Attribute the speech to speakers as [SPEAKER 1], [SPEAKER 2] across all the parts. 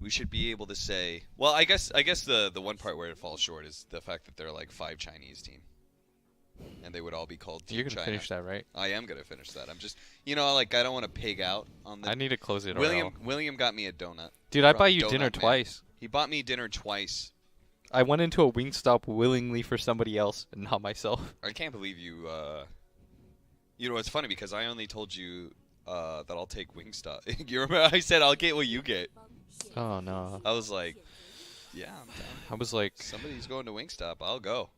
[SPEAKER 1] We should be able to say. Well, I guess the one part where it falls short is the fact that they're like 5 Chinese team, and they would all be called Team
[SPEAKER 2] You're gonna
[SPEAKER 1] China.
[SPEAKER 2] finish that, right?
[SPEAKER 1] I am gonna finish that. I'm just, like I don't want to pig out on the.
[SPEAKER 2] I need to close it.
[SPEAKER 1] William got me a donut.
[SPEAKER 2] Dude, I buy you
[SPEAKER 1] Donut
[SPEAKER 2] dinner
[SPEAKER 1] Man.
[SPEAKER 2] twice.
[SPEAKER 1] He bought me dinner twice.
[SPEAKER 2] I went into a Wingstop willingly for somebody else and not myself.
[SPEAKER 1] I can't believe you. It's funny because I only told you that I'll take Wingstop. You remember I said I'll get what you get.
[SPEAKER 2] Oh no.
[SPEAKER 1] I was like, yeah, I'm down.
[SPEAKER 2] I was like,
[SPEAKER 1] Somebody's going to Wingstop. I'll go.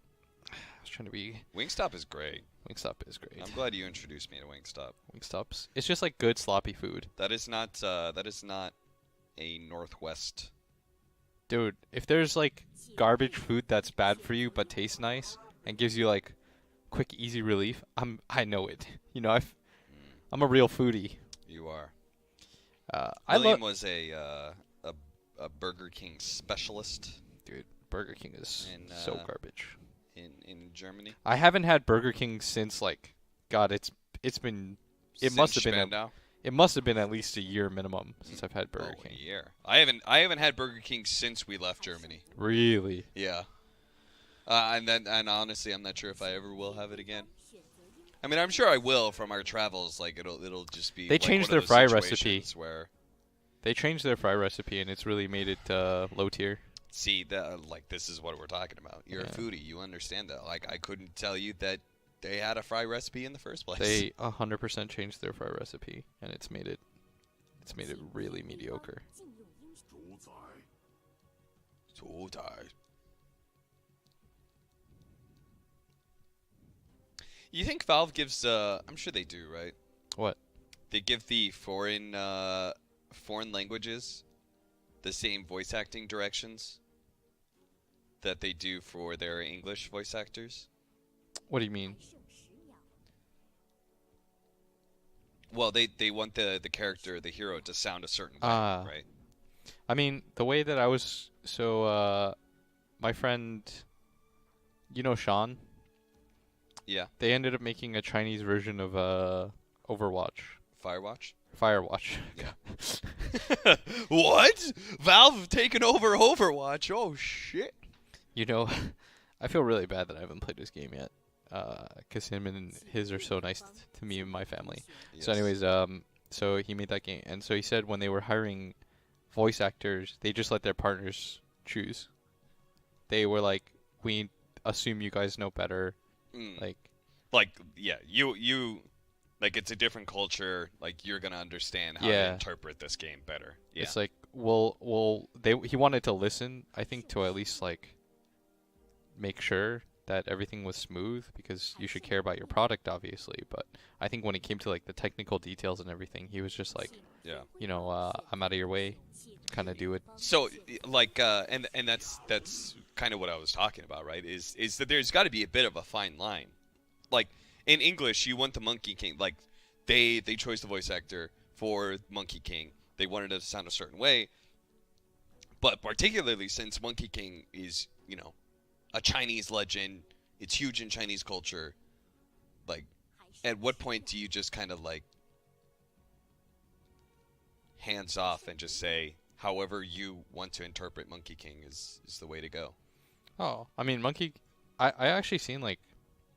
[SPEAKER 2] I was trying to be.
[SPEAKER 1] Wingstop is great.
[SPEAKER 2] Wingstop is great.
[SPEAKER 1] I'm glad you introduced me to Wingstop.
[SPEAKER 2] Wingstops. It's just like good sloppy food.
[SPEAKER 1] That is not a Northwest.
[SPEAKER 2] Dude, if there's like garbage food that's bad for you but tastes nice and gives you like quick easy relief, I know it. I'm a real foodie.
[SPEAKER 1] You are.
[SPEAKER 2] William
[SPEAKER 1] was a Burger King specialist.
[SPEAKER 2] Dude, Burger King is so garbage.
[SPEAKER 1] In Germany.
[SPEAKER 2] I haven't had Burger King since God, it must have been at least a year minimum since I've had Burger King.
[SPEAKER 1] A year. I haven't had Burger King since we left Germany.
[SPEAKER 2] Really?
[SPEAKER 1] Yeah. And honestly, I'm not sure if I ever will have it again. I mean, I'm sure I will from our travels. Like it'll just be.
[SPEAKER 2] They changed their fry recipe.
[SPEAKER 1] Where
[SPEAKER 2] they changed their fry recipe and it's really made it low tier.
[SPEAKER 1] See this is what we're talking about. You're a foodie. You understand that. Like I couldn't tell you that they had a fry recipe in the first place.
[SPEAKER 2] They 100% changed their fry recipe and it's made it really mediocre.
[SPEAKER 1] You think Valve gives? I'm sure they do, right?
[SPEAKER 2] What?
[SPEAKER 1] They give the foreign languages the same voice acting directions that they do for their English voice actors.
[SPEAKER 2] What do you mean?
[SPEAKER 1] Well, they want the character, the hero, to sound a certain way, right?
[SPEAKER 2] I mean, the way that I was my friend, Sean.
[SPEAKER 1] Yeah.
[SPEAKER 2] They ended up making a Chinese version of Overwatch.
[SPEAKER 1] Firewatch?
[SPEAKER 2] Firewatch.
[SPEAKER 1] Yeah. What? Valve taking over Overwatch? Oh shit.
[SPEAKER 2] I feel really bad that I haven't played this game yet. Because him and his are so nice to me and my family. Yes. So anyways, so he made that game. And so he said when they were hiring voice actors, they just let their partners choose. They were like, we assume you guys know better.
[SPEAKER 1] You like it's a different culture. Like you're gonna understand how to interpret this game better. Yeah.
[SPEAKER 2] It's like, he wanted to listen, I think, to at least like make sure that everything was smooth because you should care about your product, obviously. But I think when it came to like the technical details and everything, he was just like, I'm out of your way, kind of do it.
[SPEAKER 1] So and that's kind of what I was talking about, right? Is that there's got to be a bit of a fine line. Like in English, you want the Monkey King. Like they chose the voice actor for Monkey King. They wanted it to sound a certain way. But particularly since Monkey King is, a Chinese legend, it's huge in Chinese culture. Like, at what point do you just kind of like hands off and just say, however you want to interpret Monkey King is the way to go?
[SPEAKER 2] Oh, I mean, I actually seen like,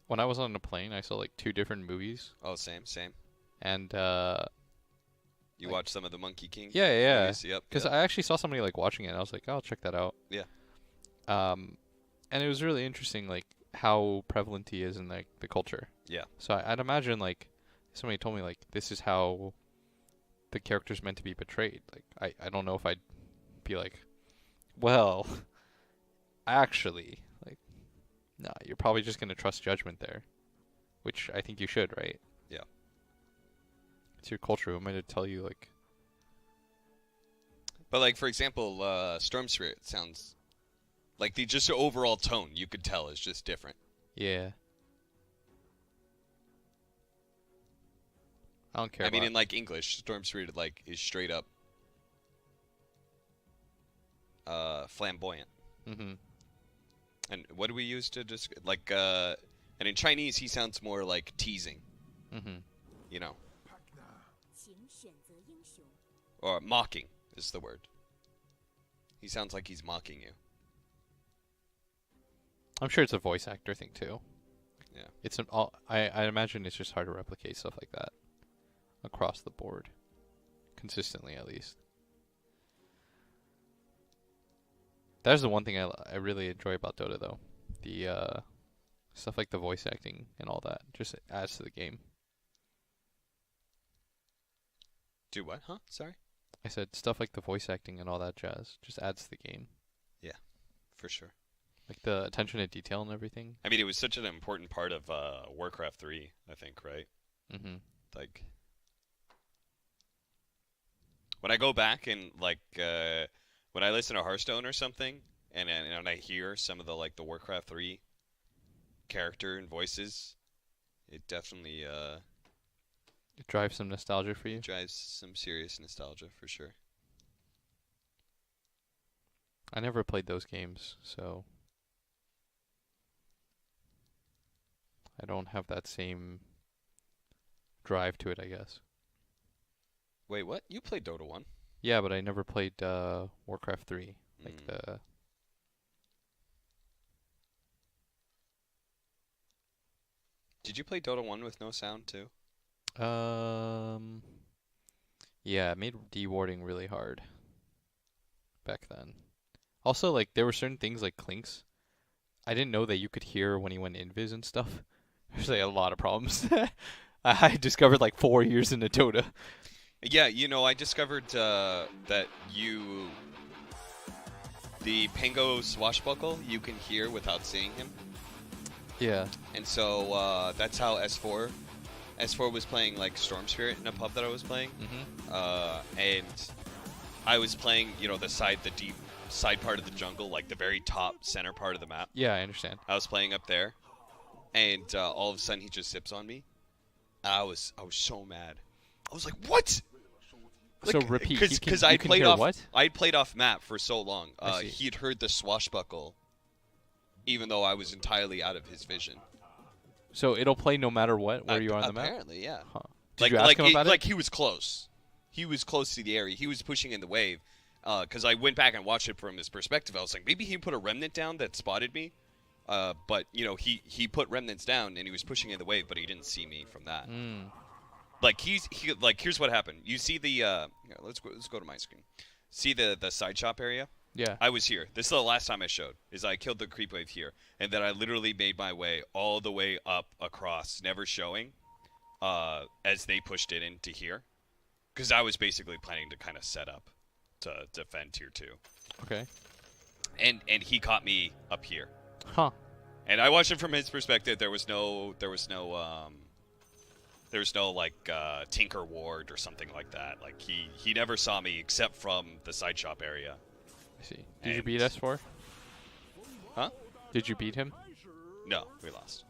[SPEAKER 2] when I was on the plane, I saw like 2 different movies.
[SPEAKER 1] Oh, same.
[SPEAKER 2] And
[SPEAKER 1] you watched some of the Monkey King?
[SPEAKER 2] Yeah.
[SPEAKER 1] Movies? Yep.
[SPEAKER 2] Because I actually saw somebody like watching it, and I was like, oh, I'll check that out.
[SPEAKER 1] Yeah.
[SPEAKER 2] And it was really interesting, like how prevalent he is in like the culture.
[SPEAKER 1] Yeah.
[SPEAKER 2] So I'd imagine like somebody told me like this is how the character's meant to be portrayed. Like I don't know if I'd be like, well, actually, like, nah, you're probably just gonna trust judgment there, which I think you should, right?
[SPEAKER 1] Yeah.
[SPEAKER 2] It's your culture. Who am I to tell you like?
[SPEAKER 1] But like for example, Storm Spirit sounds. Like just the overall tone, you could tell is just different.
[SPEAKER 2] Yeah. I don't care.
[SPEAKER 1] I mean, in like English, Storm Spirit like is straight up flamboyant.
[SPEAKER 2] Mm-hmm.
[SPEAKER 1] And what do we use to just like? And in Chinese, he sounds more like teasing.
[SPEAKER 2] Mm-hmm.
[SPEAKER 1] Or mocking is the word. He sounds like he's mocking you.
[SPEAKER 2] I'm sure it's a voice actor thing too.
[SPEAKER 1] Yeah.
[SPEAKER 2] It's I imagine it's just hard to replicate stuff like that across the board, consistently at least. That's the one thing I really enjoy about Dota though. The stuff like the voice acting and all that just adds to the game.
[SPEAKER 1] Do what? Huh? Sorry?
[SPEAKER 2] I said stuff like the voice acting and all that jazz just adds to the game.
[SPEAKER 1] Yeah, for sure.
[SPEAKER 2] Like the attention to detail and everything.
[SPEAKER 1] I mean, it was such an important part of Warcraft 3, I think, right?
[SPEAKER 2] Mm-hmm.
[SPEAKER 1] Like, when I go back and, like, when I listen to Hearthstone or something, and I hear some of the, like, the Warcraft 3 character and voices, it definitely
[SPEAKER 2] It drives some nostalgia for you.
[SPEAKER 1] drives some serious nostalgia, for sure.
[SPEAKER 2] I never played those games, so I don't have that same drive to it, I guess.
[SPEAKER 1] Wait, what? You played Dota 1?
[SPEAKER 2] Yeah, but I never played Warcraft 3. Like the
[SPEAKER 1] Did you play Dota 1 with no sound, too?
[SPEAKER 2] yeah, it made dewarding really hard back then. Also, like there were certain things like clinks. I didn't know that you could hear when he went invis and stuff. There's like a lot of problems. I discovered like 4 years into Dota.
[SPEAKER 1] Yeah, you know, I discovered that the Pango swashbuckle, you can hear without seeing him.
[SPEAKER 2] Yeah.
[SPEAKER 1] And so that's how S4 was playing like Storm Spirit in a pub that I was playing.
[SPEAKER 2] Mm-hmm.
[SPEAKER 1] And I was playing, you know, the deep side part of the jungle, like the very top center part of the map.
[SPEAKER 2] Yeah, I understand.
[SPEAKER 1] I was playing up there, and all of a sudden he just zips on me. I was so mad. I was like, "What?" Like,
[SPEAKER 2] So repeat,
[SPEAKER 1] because
[SPEAKER 2] I played off.
[SPEAKER 1] what? I'd played off map for so long.
[SPEAKER 2] I see.
[SPEAKER 1] He'd heard the swashbuckle, even though I was entirely out of his vision.
[SPEAKER 2] So it'll play no matter what where you are on the map.
[SPEAKER 1] Apparently, yeah.
[SPEAKER 2] Huh. Did you ask him about it?
[SPEAKER 1] Like he was close. He was close to the area. He was pushing in the wave. Because I went back and watched it from his perspective. I was like, maybe he put a remnant down that spotted me. But you know, he put remnants down and he was pushing in the wave, but he didn't see me from that. Like here's what happened. You see the here, let's go to my screen. See the side shop area?
[SPEAKER 2] Yeah.
[SPEAKER 1] I was here. This is the last time I showed. Is I killed the creep wave here, and then I literally made my way all the way up across, never showing, as they pushed it into here, because I was basically planning to kind of set up to defend tier 2.
[SPEAKER 2] Okay.
[SPEAKER 1] And he caught me up here.
[SPEAKER 2] Huh.
[SPEAKER 1] And I watched it from his perspective. There was no like Tinker Ward or something like that. Like he never saw me except from the side shop area.
[SPEAKER 2] I see. Did you beat S4?
[SPEAKER 1] Huh?
[SPEAKER 2] Did you beat him?
[SPEAKER 1] No, we lost.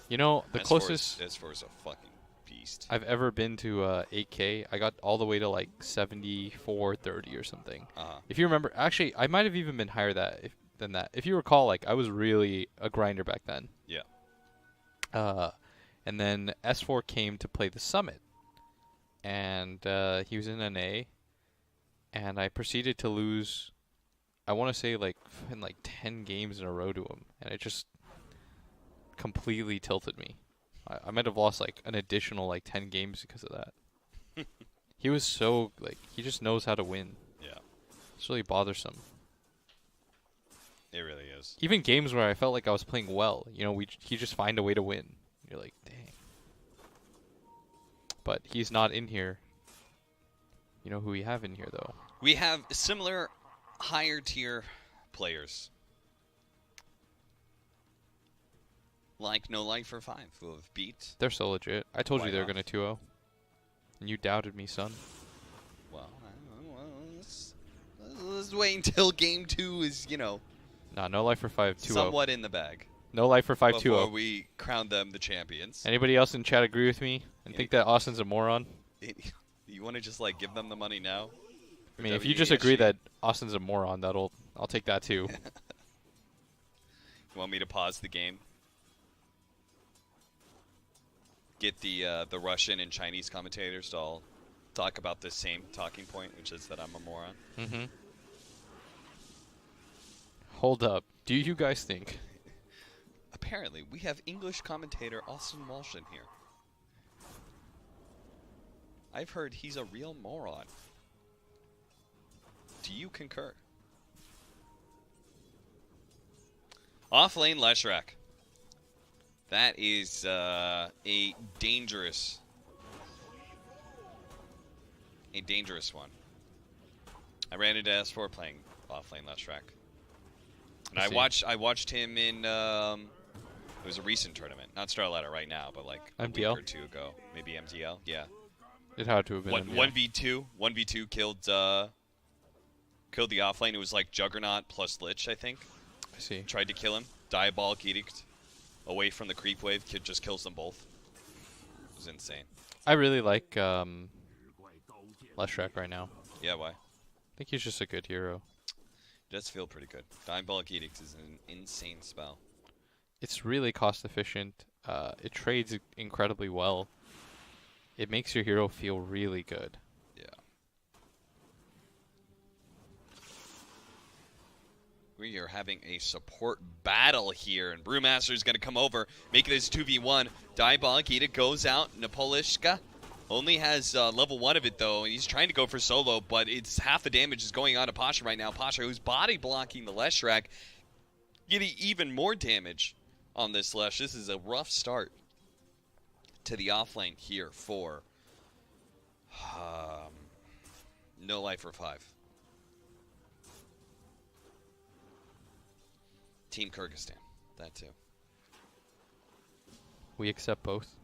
[SPEAKER 2] You know, the closest
[SPEAKER 1] S4 is a fucking beast.
[SPEAKER 2] I've ever been to 8K, I got all the way to like 7430 or something. If you remember, actually, I might have even been higher than that. If you recall, like I was really a grinder back then.
[SPEAKER 1] Yeah.
[SPEAKER 2] And then S4 came to play the summit, and he was in NA, and I proceeded to lose. I want to say like in like 10 games in a row to him, and it just completely tilted me. I might have lost like an additional like 10 games because of that. He was so like he just knows how to win.
[SPEAKER 1] Yeah.
[SPEAKER 2] It's really bothersome.
[SPEAKER 1] It really is.
[SPEAKER 2] Even games where I felt like I was playing well, you know, he just find a way to win. You're like, dang. But he's not in here. You know who we have in here though?
[SPEAKER 1] We have similar higher tier players. Like NoLifer5, who have beat.
[SPEAKER 2] They're so legit. I told you they were
[SPEAKER 1] White
[SPEAKER 2] going to 2-0. And you doubted me, son.
[SPEAKER 1] Well, let's wait until game 2 is, you know,
[SPEAKER 2] Nah, NoLifer5 2-0.
[SPEAKER 1] somewhat in the bag.
[SPEAKER 2] NoLifer5
[SPEAKER 1] Before
[SPEAKER 2] 2-0.
[SPEAKER 1] we crown them the champions.
[SPEAKER 2] Anybody else in chat agree with me and think that Austin's a moron?
[SPEAKER 1] You want to just like give them the money now?
[SPEAKER 2] I mean, if you just agree that Austin's a moron, I'll take that too.
[SPEAKER 1] You want me to pause the game? Get the Russian and Chinese commentators to all talk about the same talking point, which is that I'm a moron.
[SPEAKER 2] Mm-hmm. Hold up. Do you guys think?
[SPEAKER 1] Apparently, we have English commentator Austin Walsh in here. I've heard he's a real moron. Do you concur? Off-lane Leshrac. That is a dangerous one. I ran into S4 playing off-lane Leshrac. And I watched him in it was a recent tournament, not Star Ladder right now, but like a week or two ago, maybe MTL. Yeah.
[SPEAKER 2] It had to have been
[SPEAKER 1] MTL. 1v2 killed the offlane. It was like Juggernaut plus Lich, I think.
[SPEAKER 2] I see.
[SPEAKER 1] Tried to kill him. Diabolic Edict. Away from the creep wave, kid just kills them both. It was insane.
[SPEAKER 2] I really like Leshrac right now.
[SPEAKER 1] Yeah, why?
[SPEAKER 2] I think he's just a good hero.
[SPEAKER 1] It does feel pretty good. Diabolic Edict is an insane spell.
[SPEAKER 2] It's really cost efficient. It trades incredibly well. It makes your hero feel really good.
[SPEAKER 1] Yeah. We are having a support battle here, and Brewmaster is going to come over, make it his 2v1. Diabolic Edict goes out. Napolishka only has level 1 of it, though, and he's trying to go for solo, but it's half the damage is going on to Pasha right now. Pasha, who's body blocking the Leshrac, getting even more damage on this Lesh. This is a rough start to the offlane here for NoLifer5. Team Kyrgyzstan, that too.
[SPEAKER 2] We accept both.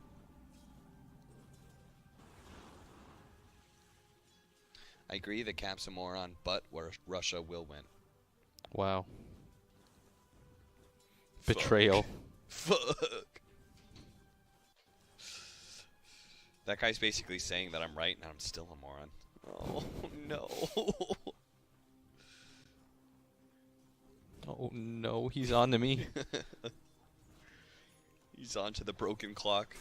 [SPEAKER 1] I agree that Cap's a moron, but Russia will win.
[SPEAKER 2] Wow. Betrayal.
[SPEAKER 1] Fuck. That guy's basically saying that I'm right and I'm still a moron. Oh, no.
[SPEAKER 2] Oh, no. He's on to me.
[SPEAKER 1] He's on to the broken clock.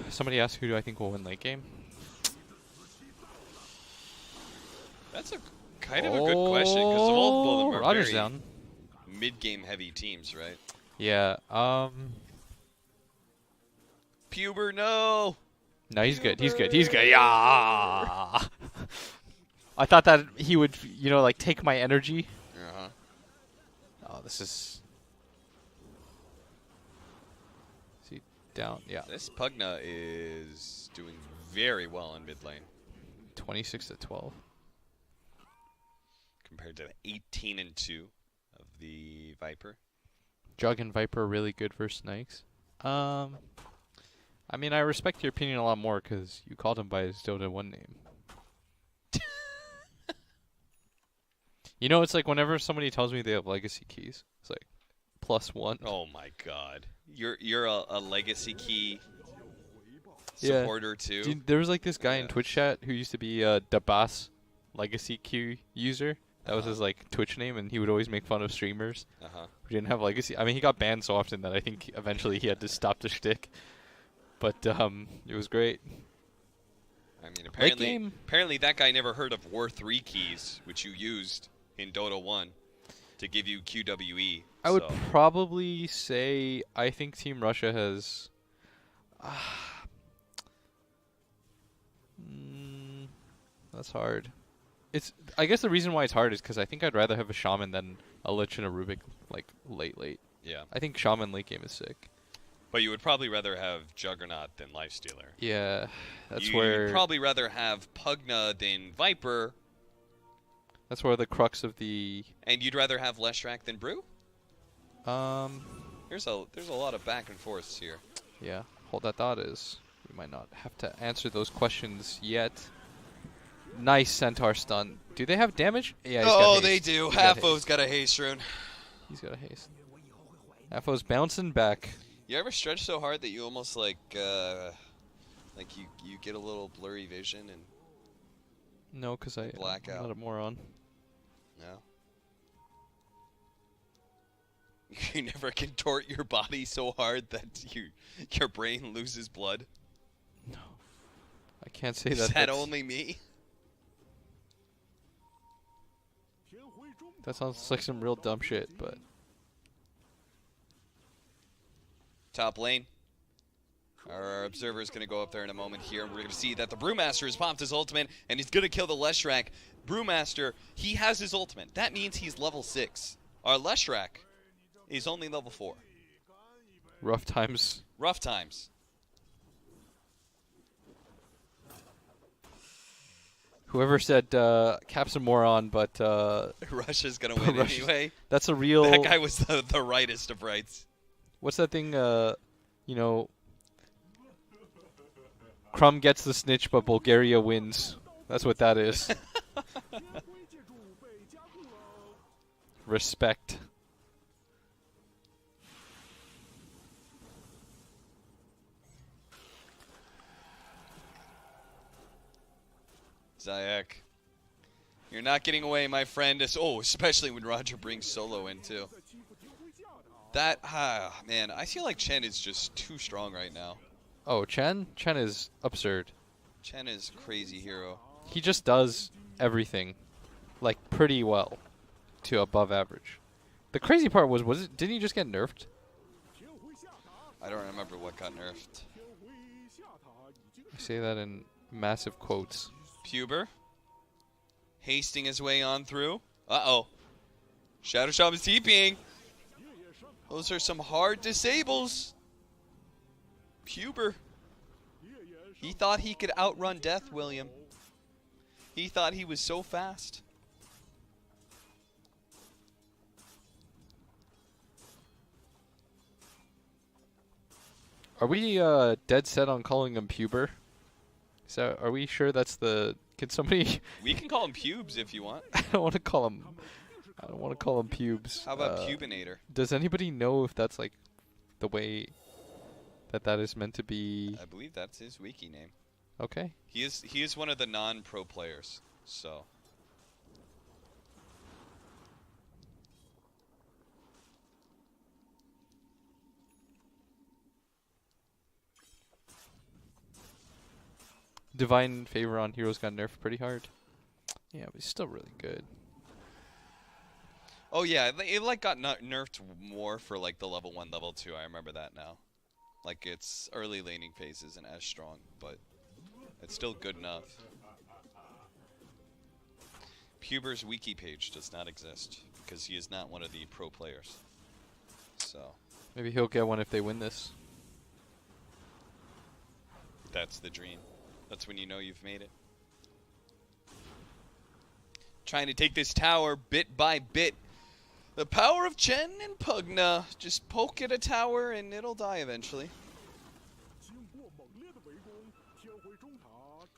[SPEAKER 2] Somebody asked who do I think will win late game?
[SPEAKER 1] That's a kind of a good question, because multiple of them are
[SPEAKER 2] Rogers
[SPEAKER 1] very
[SPEAKER 2] down.
[SPEAKER 1] mid-game heavy teams, right?
[SPEAKER 2] Yeah,
[SPEAKER 1] Puber, no!
[SPEAKER 2] No, he's good. He's good. He's good. Yeah. I thought that he would, like take my energy.
[SPEAKER 1] Uh-huh.
[SPEAKER 2] Oh, this is. Is he down? Yeah.
[SPEAKER 1] This Pugna is doing very well in mid lane
[SPEAKER 2] 26-12.
[SPEAKER 1] compared to 18-2 of the Viper.
[SPEAKER 2] Jug and Viper are really good versus Snakes. I mean, I respect your opinion a lot more because you called him by his Dota 1 name. It's like whenever somebody tells me they have legacy keys, it's like +1.
[SPEAKER 1] Oh my god. You're a legacy key supporter too?
[SPEAKER 2] Dude, there was like this guy in Twitch chat who used to be a Dabas legacy key user. That was his like Twitch name, and he would always make fun of streamers who didn't have legacy. I mean, he got banned so often that I think eventually he had to stop the shtick. But it was great.
[SPEAKER 1] I mean, apparently that guy never heard of War 3 keys, which you used in Dota 1 to give you QWE.
[SPEAKER 2] I would probably say I think Team Russia has. That's hard. I guess the reason why it's hard is because I think I'd rather have a Shaman than a Lich and a Rubik like late.
[SPEAKER 1] Yeah.
[SPEAKER 2] I think Shaman late game is sick.
[SPEAKER 1] But you would probably rather have Juggernaut than Lifestealer.
[SPEAKER 2] Yeah,
[SPEAKER 1] You'd probably rather have Pugna than Viper.
[SPEAKER 2] That's where the crux of the.
[SPEAKER 1] And you'd rather have Leshrac than Brew? There's a lot of back and forths here.
[SPEAKER 2] Yeah, hold that thought is we might not have to answer those questions yet. Nice Centaur stun. Do they have damage? Yeah. He's got haste.
[SPEAKER 1] They do. Halfo's got a haste rune.
[SPEAKER 2] He's got a haste. Halfo's bouncing back.
[SPEAKER 1] You ever stretch so hard that you almost like you get a little blurry vision and
[SPEAKER 2] no, because I'm not a moron.
[SPEAKER 1] No. You never contort your body so hard that your brain loses blood.
[SPEAKER 2] No. I can't say
[SPEAKER 1] Is
[SPEAKER 2] that.
[SPEAKER 1] that
[SPEAKER 2] That's,
[SPEAKER 1] only me?
[SPEAKER 2] that sounds like some real dumb shit, but
[SPEAKER 1] Top lane. Our observer is going to go up there in a moment here. We're going to see that the Brewmaster has popped his ultimate, and he's going to kill the Leshrac. Brewmaster, he has his ultimate. That means he's level 6. Our Leshrac is only level 4.
[SPEAKER 2] rough times.
[SPEAKER 1] Rough times.
[SPEAKER 2] Whoever said Cap's a moron, but
[SPEAKER 1] Russia's going to win anyway.
[SPEAKER 2] That's a real.
[SPEAKER 1] That guy was the rightest of rights.
[SPEAKER 2] What's that thing? You know, Crumb gets the snitch, but Bulgaria wins. That's what that is. Respect.
[SPEAKER 1] Zayak, you're not getting away, my friend. Especially when Roger brings Solo in, too. That, man, I feel like Chen is just too strong right now.
[SPEAKER 2] Oh, Chen? Chen is absurd.
[SPEAKER 1] Chen is crazy hero.
[SPEAKER 2] He just does everything, like, pretty well to above average. The crazy part didn't he just get nerfed?
[SPEAKER 1] I don't remember what got nerfed.
[SPEAKER 2] I say that in massive quotes.
[SPEAKER 1] Puber. Hasting his way on through. Uh-oh. Shadow Shop is TPing. Those are some hard disables. Puber. He thought he could outrun death, William. He thought he was so fast.
[SPEAKER 2] Are we dead set on calling him Puber? So are we sure that's the? Can somebody?
[SPEAKER 1] We can call him Pubes if you want.
[SPEAKER 2] I don't want to call him. I don't want to call him Pubes.
[SPEAKER 1] How about Pubinator?
[SPEAKER 2] Does anybody know if that's like the way that is meant to be?
[SPEAKER 1] I believe that's his wiki name.
[SPEAKER 2] Okay.
[SPEAKER 1] He is one of the non-pro players. So.
[SPEAKER 2] Divine Favor on Heroes got nerfed pretty hard. Yeah, but he's still really good.
[SPEAKER 1] Oh yeah, it like got nerfed more for like the level 1, level 2. I remember that now. Like its early laning phase isn't as strong, but it's still good enough. Puber's wiki page does not exist because he is not one of the pro players. So
[SPEAKER 2] Maybe he'll get one if they win this.
[SPEAKER 1] that's the dream. That's when you know you've made it. Trying to take this tower bit by bit. The power of Chen and Pugna. Just poke at a tower and it'll die eventually.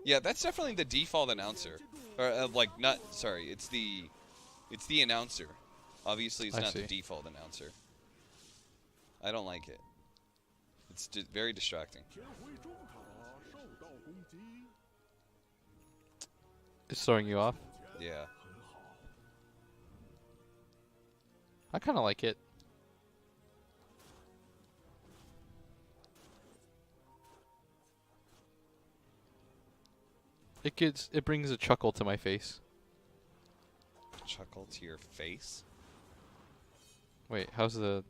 [SPEAKER 1] Yeah, that's definitely the default announcer. Or like not sorry, it's the announcer. Obviously it's not the default announcer. I don't like it. It's very distracting.
[SPEAKER 2] It's throwing you off.
[SPEAKER 1] Yeah.
[SPEAKER 2] I kind of like it. It brings a chuckle to my face.
[SPEAKER 1] Chuckle to your face?
[SPEAKER 2] Wait, how's the?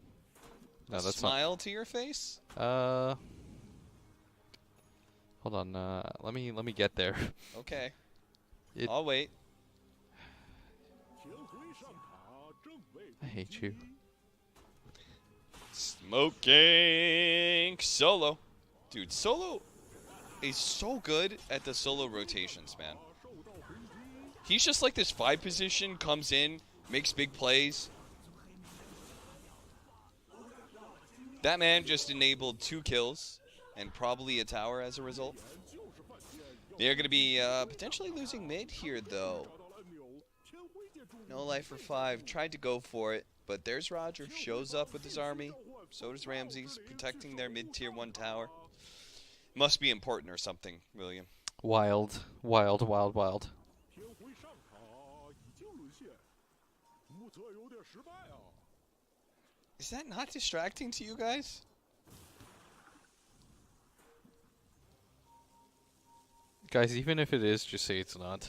[SPEAKER 2] No, that's
[SPEAKER 1] smile to your face?
[SPEAKER 2] not. Hold on. Let me get there.
[SPEAKER 1] Okay.
[SPEAKER 2] It,
[SPEAKER 1] I'll wait.
[SPEAKER 2] I hate you.
[SPEAKER 1] Smoking Solo. Dude, Solo is so good at the solo rotations, man. He's just like this 5 position, comes in, makes big plays. That man just enabled 2 kills and probably a tower as a result. They're going to be potentially losing mid here, though. NoLifer5 tried to go for it, but there's Roger. Shows up with his army. So does Ramses, protecting their mid-tier 1 tower. Must be important or something, William.
[SPEAKER 2] Wild, wild, wild, wild.
[SPEAKER 1] Is that not distracting to you guys?
[SPEAKER 2] Guys, even if it is, just say it's not.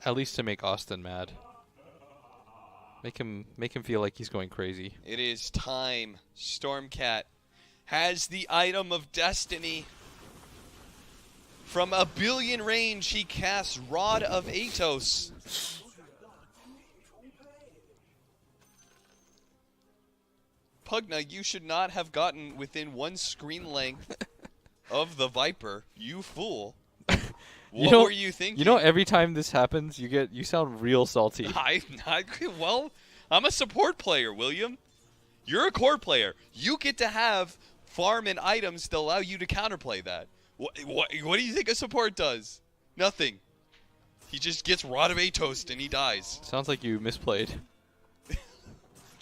[SPEAKER 2] At least to make Austin mad. Make him feel like he's going crazy.
[SPEAKER 1] It is time. Stormcat has the item of destiny. From a billion range, he casts Rod of Atos. Pugna, you should not have gotten within one screen length of the Viper, you fool. What were you thinking?
[SPEAKER 2] You know, every time this happens, you sound real salty.
[SPEAKER 1] Well, I'm a support player, William. You're a core player. You get to have farm and items that allow you to counterplay that. What do you think a support does? Nothing. He just gets Rod of Atos and he dies.
[SPEAKER 2] Sounds like you misplayed.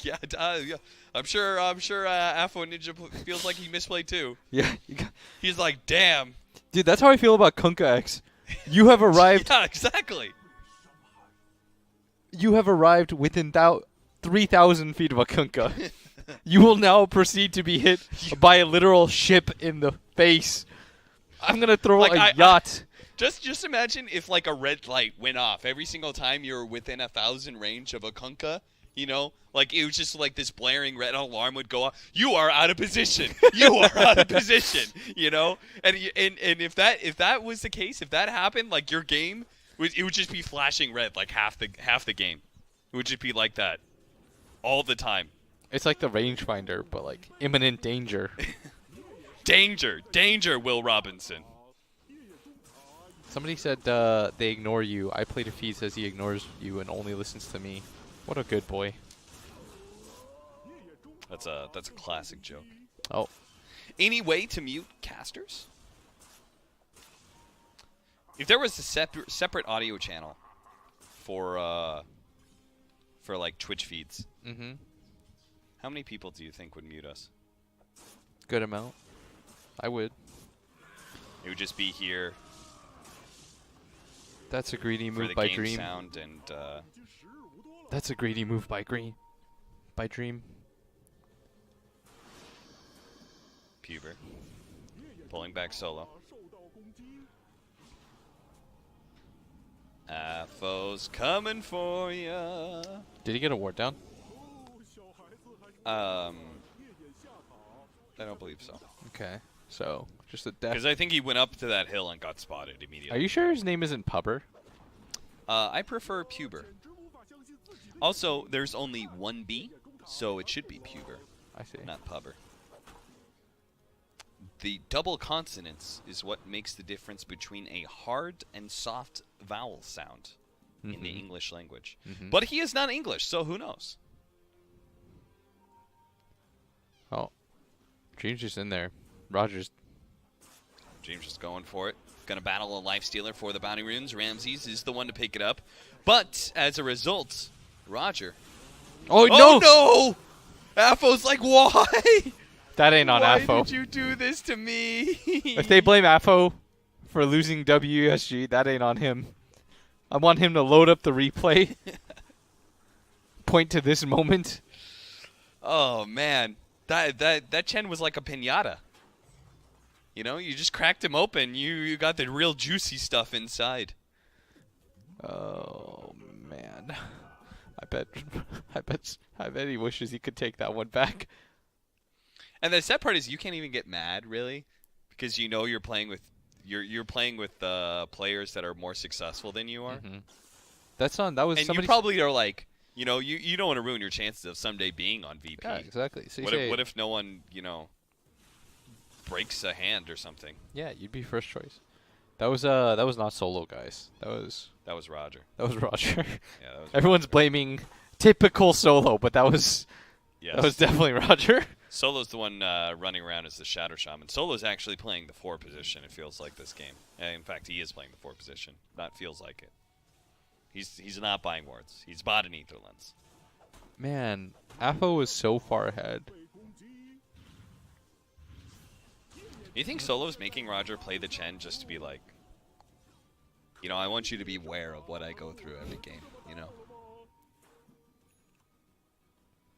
[SPEAKER 1] Yeah, yeah. I'm sure Afro Ninja feels like he misplayed too.
[SPEAKER 2] Yeah.
[SPEAKER 1] He's like, damn.
[SPEAKER 2] Dude, that's how I feel about Kunkka X. You have arrived.
[SPEAKER 1] Yeah, exactly.
[SPEAKER 2] You have arrived within 3,000 feet of a Kunkka. You will now proceed to be hit by a literal ship in the face. I'm gonna throw a yacht.
[SPEAKER 1] Just imagine if like a red light went off every single time you were within 1,000 range of a Kunkka. You know, like it was just like this blaring red alarm would go off. You are out of position. You are out of position. You know, and if that was the case, if that happened, like your game, it would just be flashing red like half the game. It would just be like that all the time.
[SPEAKER 2] It's like the rangefinder, but like imminent danger.
[SPEAKER 1] Danger, Will Robinson.
[SPEAKER 2] Somebody said they ignore you. I played a feed says he ignores you and only listens to me. What a good boy.
[SPEAKER 1] That's a classic joke.
[SPEAKER 2] Oh.
[SPEAKER 1] Any way to mute casters? If there was a separate audio channel for like Twitch feeds, how many people do you think would mute us?
[SPEAKER 2] Good amount. I would.
[SPEAKER 1] It would just be here.
[SPEAKER 2] That's a greedy
[SPEAKER 1] for
[SPEAKER 2] move
[SPEAKER 1] the
[SPEAKER 2] by
[SPEAKER 1] game
[SPEAKER 2] Dream.
[SPEAKER 1] Sound and.
[SPEAKER 2] That's a greedy move by Dream.
[SPEAKER 1] Puber. Pulling back solo. Foes coming for ya.
[SPEAKER 2] Did he get a ward down?
[SPEAKER 1] I don't believe so.
[SPEAKER 2] Okay. So, just a death.
[SPEAKER 1] Because I think he went up to that hill and got spotted immediately.
[SPEAKER 2] Are you sure his name isn't Pubber?
[SPEAKER 1] I prefer Puber. Also, there's only one B, so it should be Puber.
[SPEAKER 2] I see.
[SPEAKER 1] Not Pubber. The double consonants is what makes the difference between a hard and soft vowel sound in the English language. But he is not English, so who knows?
[SPEAKER 2] Oh. Dream's just in there. Roger's.
[SPEAKER 1] Dream's just going for it. Gonna battle a life stealer for the bounty runes. Ramses is the one to pick it up. But as a result, Roger.
[SPEAKER 2] Oh no!
[SPEAKER 1] No! Afo's like, why?
[SPEAKER 2] That ain't on Afo.
[SPEAKER 1] Why did you do this to me?
[SPEAKER 2] If they blame Afo for losing WESG, that ain't on him. I want him to load up the replay. Point to this moment.
[SPEAKER 1] Oh man, that Chen was like a piñata. You know, you just cracked him open. You got the real juicy stuff inside.
[SPEAKER 2] Oh man, I bet he wishes he could take that one back.
[SPEAKER 1] And the sad part is you can't even get mad really, because you know you're playing with players that are more successful than you are.
[SPEAKER 2] That was
[SPEAKER 1] and you probably are like, you know, you don't want to ruin your chances of someday being on VP.
[SPEAKER 2] Yeah, exactly. So
[SPEAKER 1] what if no one, you know, breaks a hand or something?
[SPEAKER 2] Yeah, you'd be first choice. That was not solo, guys. That was
[SPEAKER 1] Roger.
[SPEAKER 2] That was Roger.
[SPEAKER 1] Yeah, that was
[SPEAKER 2] Everyone's blaming typical solo, but that was definitely Roger.
[SPEAKER 1] Solo's the one running around as the Shadow Shaman. Solo's actually playing the 4 position, it feels like, this game. In fact, he is playing the 4 position. Not feels like it. He's not buying wards. He's bought an Ether Lens.
[SPEAKER 2] Man, Afo was so far ahead.
[SPEAKER 1] You think Solo's making Roger play the Chen just to be like, you know, I want you to be aware of what I go through every game, you know?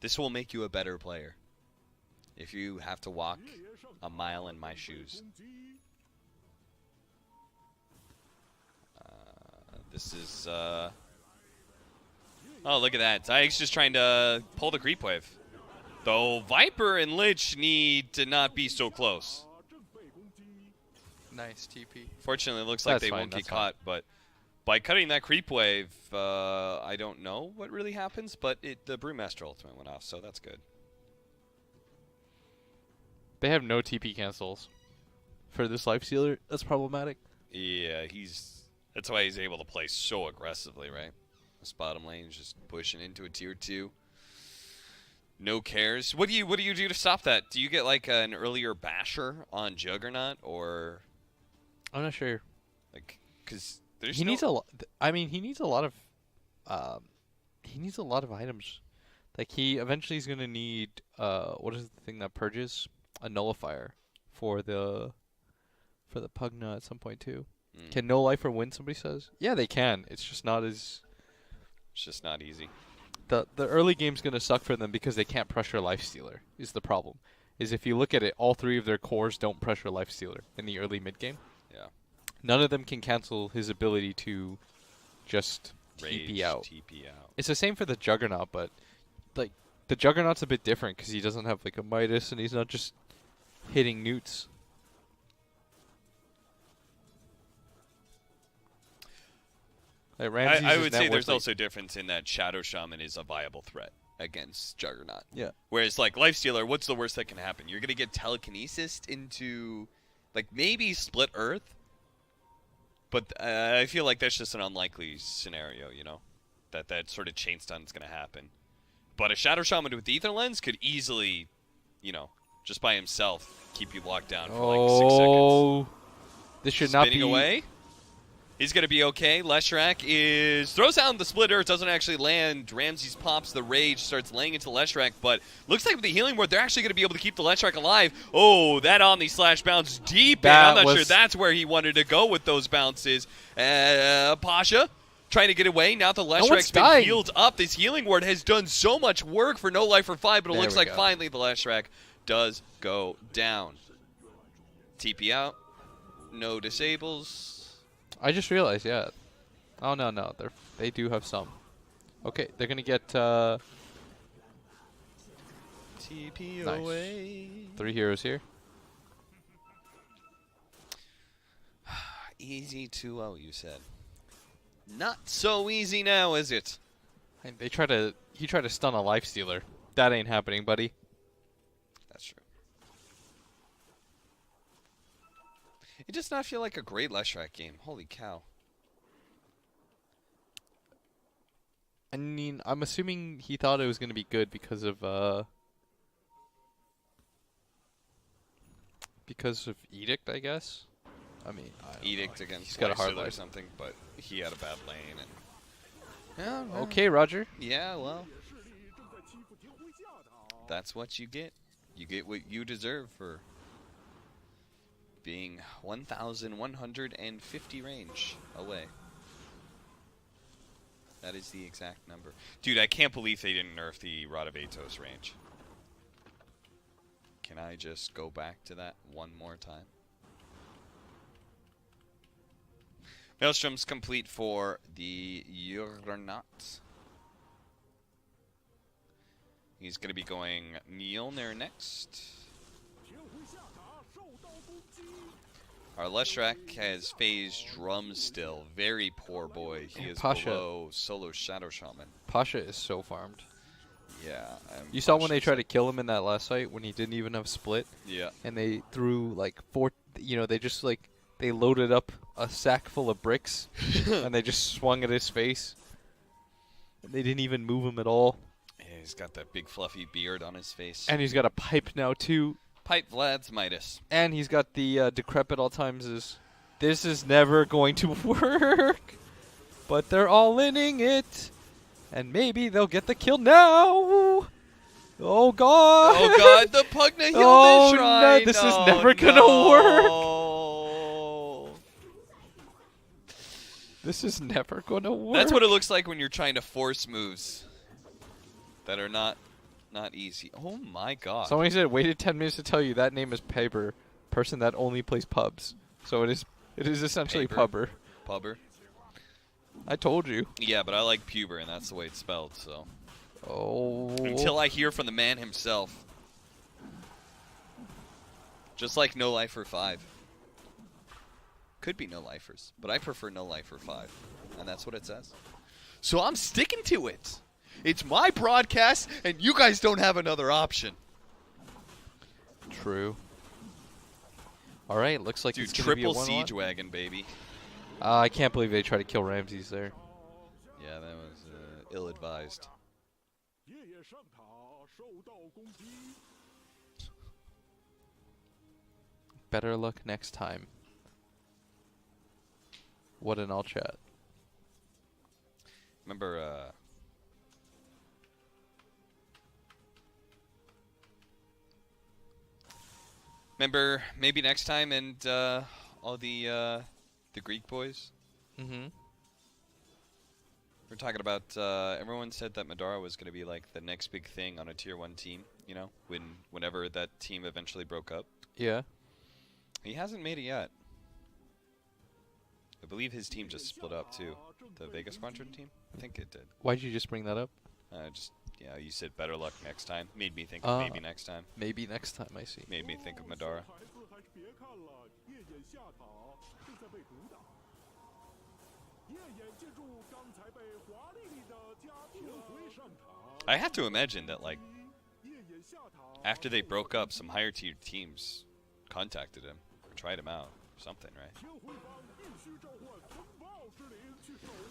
[SPEAKER 1] This will make you a better player. If you have to walk a mile in my shoes. This is, oh, look at that. Zayek's just trying to pull the creep wave. Though Viper and Lich need to not be so close.
[SPEAKER 2] Nice TP.
[SPEAKER 1] Fortunately, it looks like they won't get caught, but by cutting that creep wave, I don't know what really happens, but the Brewmaster ultimate went off, so that's good.
[SPEAKER 2] They have no TP cancels for this lifestealer. That's problematic.
[SPEAKER 1] Yeah, that's why he's able to play so aggressively, right? This bottom lane is just pushing into a tier 2. No cares. What do you do to stop that? Do you get like an earlier basher on Juggernaut, or
[SPEAKER 2] I'm not sure.
[SPEAKER 1] Like, because there's
[SPEAKER 2] he needs a lot. I mean, he needs a lot of items. Like, he eventually is gonna need what is the thing that purges? A nullifier for the Pugna at some point too. Can NoLifer win? Somebody says. Yeah, they can. It's just not as.
[SPEAKER 1] It's just not easy.
[SPEAKER 2] The early game's gonna suck for them because they can't pressure Lifestealer. Is the problem? Is if you look at it, all 3 of their cores don't pressure Lifestealer in the early mid game.
[SPEAKER 1] Yeah.
[SPEAKER 2] None of them can cancel his ability to just
[SPEAKER 1] Rage,
[SPEAKER 2] TP out.
[SPEAKER 1] TP out.
[SPEAKER 2] It's the same for the Juggernaut, but like the Juggernaut's a bit different because he doesn't have like a Midas and he's not just hitting newts. Like
[SPEAKER 1] I would say there's also a difference in that Shadow Shaman is a viable threat against Juggernaut.
[SPEAKER 2] Yeah.
[SPEAKER 1] Whereas, like, Lifestealer, what's the worst that can happen? You're going to get telekinesis into, like, maybe Split Earth. But I feel like that's just an unlikely scenario, you know? That sort of chain stun is going to happen. But a Shadow Shaman with Ether Lens could easily, you know, just by himself, keep you locked down for, like, 6 seconds.
[SPEAKER 2] Oh, this should not be...
[SPEAKER 1] Spinning away. He's going to be okay. Leshrac throws out the Split Earth, doesn't actually land. Ramses pops the Rage, starts laying into Leshrac, but looks like with the Healing Ward, they're actually going to be able to keep the Leshrac alive. Oh, that Omni Slash bounce deep in. I'm not sure that's where he wanted to go with those bounces. Pasha trying to get away. Now the Leshrac's been healed up. This Healing Ward has done so much work for NoLifer5, but it looks like finally the Leshrac does go down. TP out. No disables.
[SPEAKER 2] I just realized, yeah. Oh, no. They do have some. Okay, they're going to get...
[SPEAKER 1] TP
[SPEAKER 2] nice.
[SPEAKER 1] away.
[SPEAKER 2] 3 heroes here.
[SPEAKER 1] Easy 2-0, you said. Not so easy now, is it?
[SPEAKER 2] And he tried to stun a Lifestealer. That ain't happening, buddy.
[SPEAKER 1] That's true. It does not feel like a great Leshrac game. Holy cow.
[SPEAKER 2] I mean, I'm assuming he thought it was going to be good because of Edict, I guess. I mean,
[SPEAKER 1] Edict against
[SPEAKER 2] he's got a hard
[SPEAKER 1] or
[SPEAKER 2] life
[SPEAKER 1] something, but he had a bad lane. And
[SPEAKER 2] yeah, okay, Roger.
[SPEAKER 1] Yeah, well, that's what you get. You get what you deserve for being 1,150 range away. That is the exact number. Dude, I can't believe they didn't nerf the Rod of Atos range. Can I just go back to that one more time? Maelstrom's complete for the Juggernaut. He's going to be going Mjolnir next. Our Leshrac has phased Drum still. Very poor boy. He is below solo Shadow Shaman.
[SPEAKER 2] Pasha is so farmed.
[SPEAKER 1] Yeah.
[SPEAKER 2] You saw when they tried to kill him in that last fight when he didn't even have split?
[SPEAKER 1] Yeah.
[SPEAKER 2] And they threw like 4, you know, they just like, they loaded up a sack full of bricks and they just swung at his face. And they didn't even move him at all.
[SPEAKER 1] Yeah, he's got that big fluffy beard on his face.
[SPEAKER 2] And he's got a pipe now too.
[SPEAKER 1] Pipe Vlad's Midas.
[SPEAKER 2] And he's got the decrepit all times. This is never going to work. But they're all inning it. And maybe they'll get the kill now. Oh, God.
[SPEAKER 1] Oh, God. The Pugna healed
[SPEAKER 2] oh,
[SPEAKER 1] this shrine.
[SPEAKER 2] No, this is never going to work. This is never going to work.
[SPEAKER 1] That's what it looks like when you're trying to force moves that are not Not easy. Oh my god.
[SPEAKER 2] Somebody said waited 10 minutes to tell you that name is Paper, person that only plays pubs. So it is essentially
[SPEAKER 1] Paper.
[SPEAKER 2] pubber.
[SPEAKER 1] Pubber.
[SPEAKER 2] I told you.
[SPEAKER 1] Yeah, but I like puber, and that's the way it's spelled. So
[SPEAKER 2] Oh.
[SPEAKER 1] until I hear from the man himself, just like NoLifer5. Could be NoLifers, but I prefer NoLifer5, and that's what it says. So I'm sticking to it. It's my broadcast, and you guys don't have another option.
[SPEAKER 2] True. All right, looks like
[SPEAKER 1] Dude,
[SPEAKER 2] it's gonna be a
[SPEAKER 1] triple
[SPEAKER 2] 1-1.
[SPEAKER 1] siege wagon, baby.
[SPEAKER 2] I can't believe they tried to kill Ramses there.
[SPEAKER 1] Yeah, that was ill-advised.
[SPEAKER 2] Better luck next time. What an all chat.
[SPEAKER 1] Remember, maybe next time, and all the Greek boys.
[SPEAKER 2] Mm-hmm.
[SPEAKER 1] We're talking about. Everyone said that Madara was going to be like the next big thing on a tier 1 team. You know, whenever that team eventually broke up.
[SPEAKER 2] Yeah.
[SPEAKER 1] He hasn't made it yet. I believe his team just split up too. The Vegas Squadron team? I think it did.
[SPEAKER 2] Why'd you just bring that up?
[SPEAKER 1] Yeah, you said better luck next time. Made me think of maybe next time.
[SPEAKER 2] Maybe next time, I see.
[SPEAKER 1] Made me think of Madara. I have to imagine that, like, after they broke up, some higher tier teams contacted him or tried him out or something, right?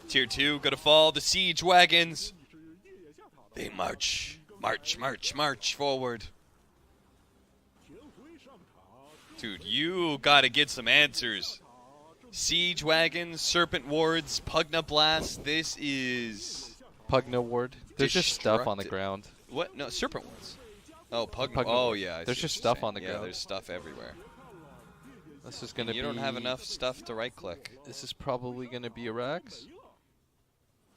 [SPEAKER 1] Tier 2 gonna fall. The siege wagons. They march, march, march, march forward. Dude, you gotta get some answers. Siege wagons, serpent wards, Pugna blast. This is
[SPEAKER 2] Pugna ward. There's just stuff on the
[SPEAKER 1] destructive.
[SPEAKER 2] ground.
[SPEAKER 1] What? No, serpent wards. Oh, Pugna.
[SPEAKER 2] Pugna
[SPEAKER 1] Oh,
[SPEAKER 2] wards.
[SPEAKER 1] yeah. I see
[SPEAKER 2] There's
[SPEAKER 1] what
[SPEAKER 2] just
[SPEAKER 1] you're
[SPEAKER 2] stuff
[SPEAKER 1] saying.
[SPEAKER 2] on the
[SPEAKER 1] Yeah,
[SPEAKER 2] ground.
[SPEAKER 1] there's stuff everywhere.
[SPEAKER 2] This is gonna
[SPEAKER 1] You
[SPEAKER 2] be.
[SPEAKER 1] don't have enough stuff to right click.
[SPEAKER 2] This is probably gonna be a Rax.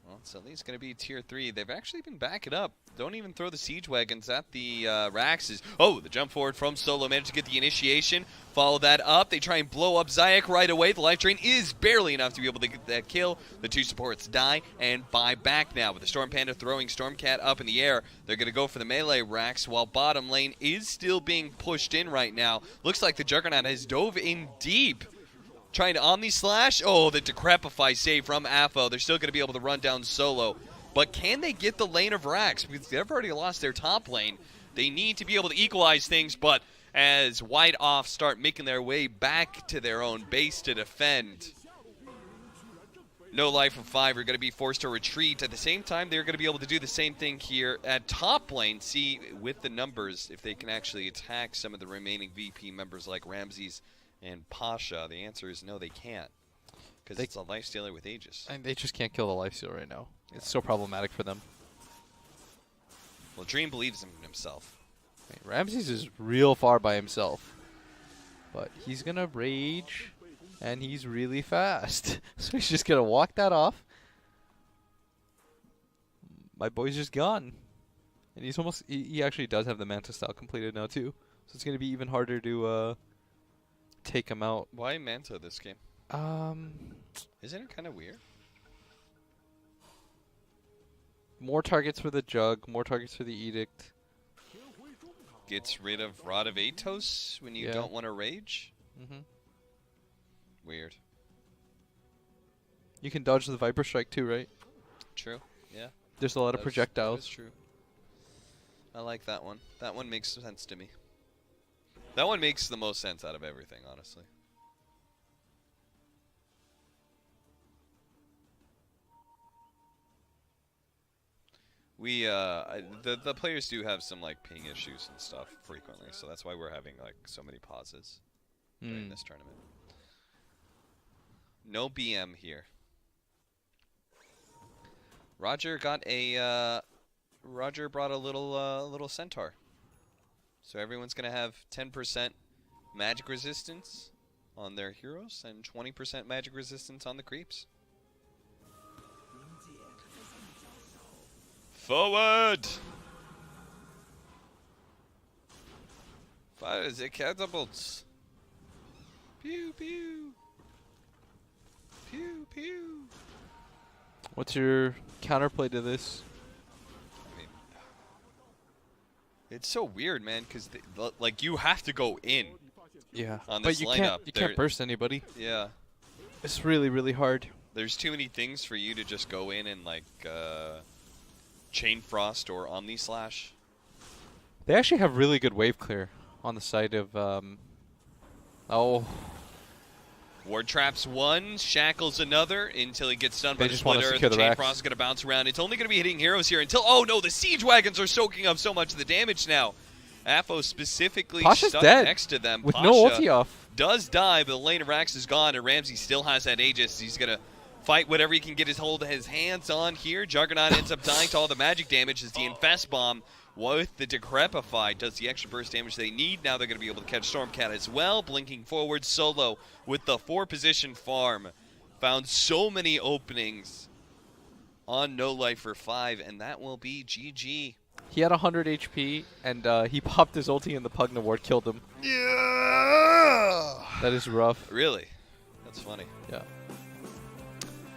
[SPEAKER 1] Well, it's at least going to be tier 3. They've actually been backing up. Don't even throw the siege wagons at the Raxes. Oh, the jump forward from Solo managed to get the initiation. Follow that up. They try and blow up Zayak right away. The life drain is barely enough to be able to get that kill. The 2 supports die and buy back now. With the Storm Panda throwing Stormcat up in the air, they're going to go for the melee Rax while bottom lane is still being pushed in right now. Looks like the Juggernaut has dove in deep. Trying to Omni Slash. Oh, the Decrepify save from AFO. They're still going to be able to run down Solo. But can they get the lane of Rax? Because they've already lost their top lane. They need to be able to equalize things. But as White Off start making their way back to their own base to defend, NoLifer5 are going to be forced to retreat. At the same time, they're going to be able to do the same thing here at top lane. See, with the numbers, if they can actually attack some of the remaining VP members like Ramses and Pasha. The answer is no, they can't. Because it's a lifestealer with Aegis.
[SPEAKER 2] And they just can't kill the lifesteal right now. Yeah. It's so problematic for them.
[SPEAKER 1] Well, Dream believes in himself.
[SPEAKER 2] Ramses is real far by himself. But he's going to rage, and he's really fast. So he's just going to walk that off. My boy's just gone. And he's almost... He actually does have the Manta style completed now, too. So it's going to be even harder to take him out.
[SPEAKER 1] Why Manta this game? Isn't it kind of weird?
[SPEAKER 2] More targets for the Jug, more targets for the Edict.
[SPEAKER 1] Gets rid of Rod of Atos when you don't want to rage?
[SPEAKER 2] Mm-hmm.
[SPEAKER 1] Weird.
[SPEAKER 2] You can dodge the Viper Strike too, right?
[SPEAKER 1] True, yeah.
[SPEAKER 2] There's a lot of projectiles.
[SPEAKER 1] That's true. I like that one. That one makes sense to me. That one makes the most sense out of everything, honestly. We the players do have some like ping issues and stuff frequently, so that's why we're having like so many pauses during this tournament. No BM here. Roger got a Roger brought a little centaur. So everyone's gonna have 10% magic resistance on their heroes and 20% magic resistance on the creeps. Forward! Fire the catapults. Pew pew. Pew pew.
[SPEAKER 2] What's your counterplay to this?
[SPEAKER 1] I mean, it's so weird, man, because like you have to go in.
[SPEAKER 2] Yeah,
[SPEAKER 1] On
[SPEAKER 2] but
[SPEAKER 1] this
[SPEAKER 2] you
[SPEAKER 1] lineup,
[SPEAKER 2] can't burst anybody.
[SPEAKER 1] Yeah.
[SPEAKER 2] It's really, really hard.
[SPEAKER 1] There's too many things for you to just go in and like Chain Frost or Omni Slash.
[SPEAKER 2] They actually have really good wave clear on the side of
[SPEAKER 1] Ward traps one, shackles another until he gets stunned by
[SPEAKER 2] They
[SPEAKER 1] the
[SPEAKER 2] just wanna
[SPEAKER 1] splitter.
[SPEAKER 2] secure
[SPEAKER 1] The
[SPEAKER 2] the
[SPEAKER 1] Chain
[SPEAKER 2] racks.
[SPEAKER 1] Frost is going to bounce around. It's only going to be hitting heroes here until, oh no, the Siege Wagons are soaking up so much of the damage now. Aphos specifically
[SPEAKER 2] Pasha's
[SPEAKER 1] stuck
[SPEAKER 2] dead
[SPEAKER 1] next to them.
[SPEAKER 2] with
[SPEAKER 1] Pasha
[SPEAKER 2] no ulti off.
[SPEAKER 1] does die, but the lane of Rax is gone, and Ramsey still has that Aegis. He's going to fight whatever he can get his hands on here. Juggernaut ends up dying to all the magic damage as the Infest Bomb with the Decrepify does the extra burst damage they need. Now they're going to be able to catch Stormcat as well. Blinking forward, Solo with the 4-position farm. Found so many openings on NoLifer5, and that will be GG.
[SPEAKER 2] He had 100 HP, and he popped his ulti, and the Pugna ward killed him.
[SPEAKER 1] Yeah!
[SPEAKER 2] That is rough.
[SPEAKER 1] Really? That's funny.
[SPEAKER 2] Yeah.